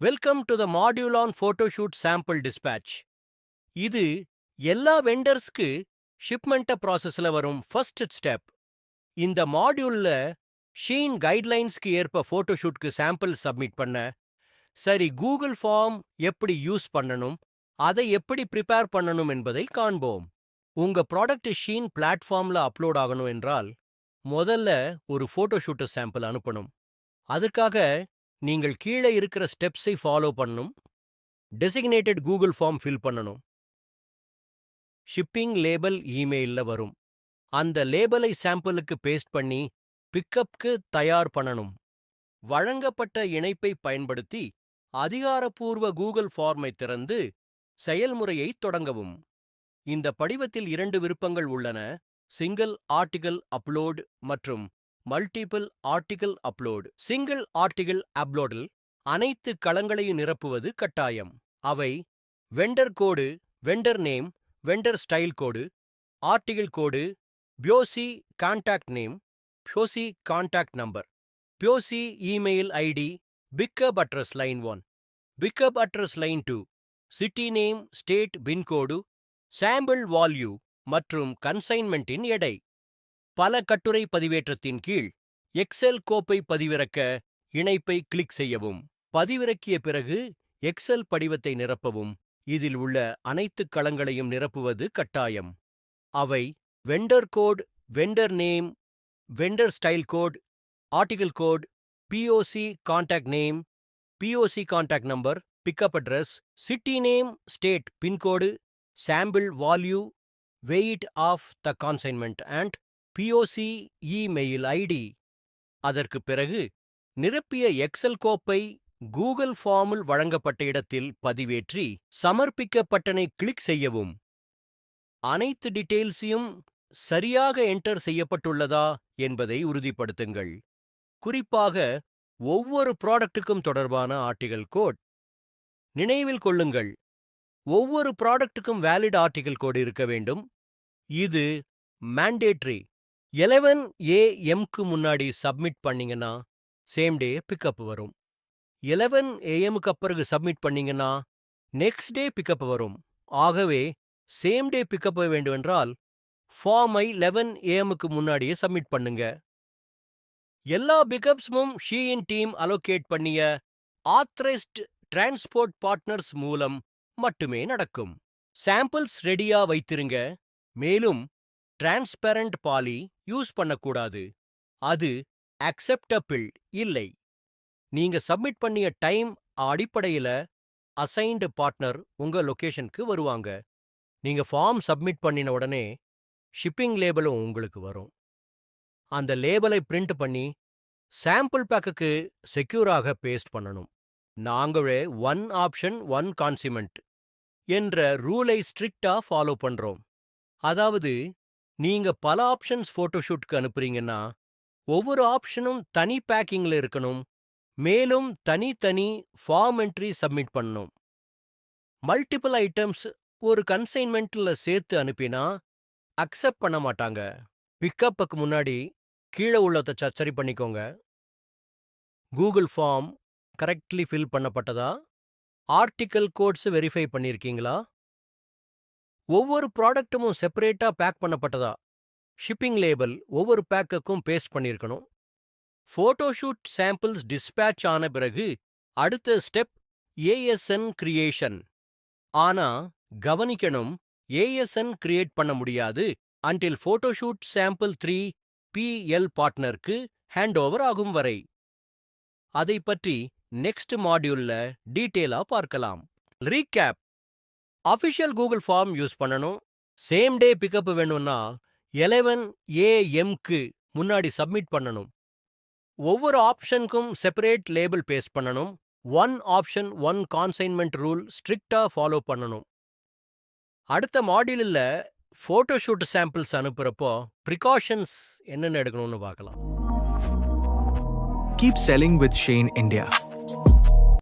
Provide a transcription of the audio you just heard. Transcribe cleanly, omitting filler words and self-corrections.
Welcome to the module on photoshoot sample dispatch. இது எல்லா வெண்டர்ஸ்க்கு ஷிப்மெண்ட்ட ப்ராசஸ்ல வரும் ஃபர்ஸ்ட் ஸ்டெப். இந்த மாடியூல்ல ஷீன் கைட்லைன்ஸ்க்கு ஏற்ப ஃபோட்டோஷூட்க்கு சாம்பிள் சப்மிட் பண்ண, சரி கூகுள் ஃபார்ம் எப்படி யூஸ் பண்ணணும், அதை எப்படி ப்ரிப்பேர் பண்ணணும் என்பதை காண்போம். உங்க ப்ராடக்ட் ஷீன் பிளாட்ஃபார்ம்ல அப்லோட் ஆகணும் என்றால், முதல்ல ஒரு ஃபோட்டோஷூட் சாம்பிள் அனுப்பணும். அதற்காக நீங்கள் கீழே இருக்கிற ஸ்டெப்ஸை ஃபாலோ பண்ணணும். டெசிக்னேட்டட் கூகுள் ஃபார்ம் ஃபில் பண்ணணும். ஷிப்பிங் லேபல் இமெயில்ல வரும். அந்த லேபலை சாம்பிளுக்கு பேஸ்ட் பண்ணி பிக்கப்க்கு தயார் பண்ணணும். வழங்கப்பட்ட இணைப்பை பயன்படுத்தி அதிகாரப்பூர்வ கூகுள் ஃபார்மை திறந்து செயல்முறையை தொடங்கவும். இந்த படிவத்தில் 2 விருப்பங்கள் உள்ளன: சிங்கிள் ஆர்டிகிள் அப்லோட் மற்றும் multiple article upload. Single article அப்லோடில் அனைத்து களங்களையும் நிரப்புவது கட்டாயம். அவை vendor code, vendor name, vendor style code, article code, POC contact name, POC contact number, POC email ID, pickup address line 1, pickup address line 2, city name, state pincode, sample value மற்றும் கன்சைன்மெண்டின் எடை. பல கட்டுரை பதிவேற்றத்தின் கீழ் எக்ஸெல் கோப்பை பதிவிறக்க இணைப்பை click செய்யவும். பதிவிறக்கிய பிறகு எக்ஸெல் படிவத்தை நிரப்பவும். இதில் உள்ள அனைத்து களங்களையும் நிரப்புவது கட்டாயம். அவை vendor code, vendor name, vendor style code, article code, POC contact name, POC contact number, pickup address, city name, state pincode, sample value, weight of the consignment and POC email ID. அதற்கு பிறகு நிரப்பிய Excel கோப்பை Google ஃபார்மில் வழங்கப்பட்ட இடத்தில் பதிவேற்றி சமர்ப்பிக்க பட்டனை click செய்யவும். அனைத்து டீட்டெயில்ஸையும் சரியாக என்டர் செய்யப்பட்டுள்ளதா என்பதை உறுதிப்படுத்துங்கள். குறிப்பாக ஒவ்வொரு ப்ராடக்ட்டுக்கும் தொடர்பான ஆர்டிகிள் கோட். நினைவில் கொள்ளுங்கள், ஒவ்வொரு ப்ராடக்ட்டுக்கும் வேலிட் ஆர்டிகிள் கோட் இருக்க வேண்டும். இது மேண்டேட்ரி. 11 AM முன்னாடி சப்மிட் பண்ணீங்கன்னா சேம் டே பிக்கப் வரும். 11 AM பிறகு சப்மிட் பண்ணீங்கன்னா நெக்ஸ்ட் டே பிக்கப் வரும். ஆகவே சேம் டே பிக்கப் வேண்டுமென்றால் ஃபார்மை 11 AM முன்னாடியே சப்மிட் பண்ணுங்க. எல்லா பிக்கப்ஸும் ஷீயின் டீம் அலோகேட் பண்ணிய ஆத்தரைஸ்ட் டிரான்ஸ்போர்ட் பார்ட்னர்ஸ் மூலம் மட்டுமே நடக்கும். சாம்பிள்ஸ் ரெடியா வைத்திருங்க. மேலும் டிரான்ஸ்பரண்ட் பாலி யூஸ் பண்ணக்கூடாது. அது அக்செப்டபிள் இல்லை. நீங்க சப்மிட் பண்ணிய டைம் அடிப்படையில அசைன்டு பார்ட்னர் உங்க லொகேஷனுக்கு வருவாங்க. நீங்க ஃபார்ம் சப்மிட் பண்ணின உடனே ஷிப்பிங் லேபலும் உங்களுக்கு வரும். அந்த லேபலை பிரிண்ட் பண்ணி சாம்பிள் பேக்குக்கு செக்யூராக பேஸ்ட் பண்ணணும். நாங்களே 1 ஆப்ஷன் 1 கான்சிமெண்ட் என்ற ரூலை ஸ்ட்ரிக்டா ஃபாலோ பண்றோம். அதாவது நீங்க பல ஆப்ஷன்ஸ் ஃபோட்டோஷூட்க்கு அனுப்புறீங்கன்னா ஒவ்வொரு ஆப்ஷனும் தனி பேக்கிங்ல இருக்கணும். மேலும் தனித்தனி ஃபார்ம் என்ட்ரி சப்மிட் பண்ணணும். மல்டிபிள் ஐட்டம்ஸ் ஒரு கன்சைன்மெண்ட்ல சேர்த்து அனுப்பினா அக்செப்ட் பண்ண மாட்டாங்க. பிக்கப்புக்கு முன்னாடி கீழே உள்ளதை சரி பண்ணிக்கோங்க. கூகுள் ஃபார்ம் கரெக்ட்லி ஃபில் பண்ணப்பட்டதா? ஆர்டிகிள் கோட்ஸ் வெரிஃபை பண்ணியிருக்கீங்களா? ஒவ்வொரு ப்ராடக்ட்டும் செப்பரேட்டா பேக் பண்ணப்பட்டதா? ஷிப்பிங் லேபல் ஒவ்வொரு பேக்குக்கும் பேஸ்ட் பண்ணியிருக்கணும். ஃபோட்டோஷூட் சாம்பிள்ஸ் டிஸ்பேட்ச் ஆன பிறகு அடுத்த ஸ்டெப் ஏஎஸ்என் கிரியேஷன். ஆனா கவனிக்கணும், ஏஎஸ்என் கிரியேட் பண்ண முடியாது until ஃபோட்டோஷூட் சாம்பிள் 3 பிஎல் பார்ட்னருக்கு ஹேண்ட் ஓவர் ஆகும் வரை. அதை பற்றி நெக்ஸ்ட் மாடியூல்ல டீட்டெயிலா பார்க்கலாம். Recap: official Google form use பண்ணணும். சேம் டே பிக்கப் வேணும்னா 11 AM முன்னாடி சப்மிட் பண்ணணும். ஒவ்வொரு ஆப்ஷனுக்கும் செப்பரேட் லேபிள் பேஸ்ட் பண்ணணும். 1 ஆப்ஷன் 1 கான்சைன்மெண்ட் ரூல் ஸ்ட்ரிக்டா ஃபாலோ பண்ணணும். அடுத்த மாடியூலில் ஃபோட்டோஷூட் சாம்பிள்ஸ் அனுப்புறப்போ ப்ரிகாஷன்ஸ் என்னென்ன எடுக்கணும்னு பார்க்கலாம். Keep selling with Shane India.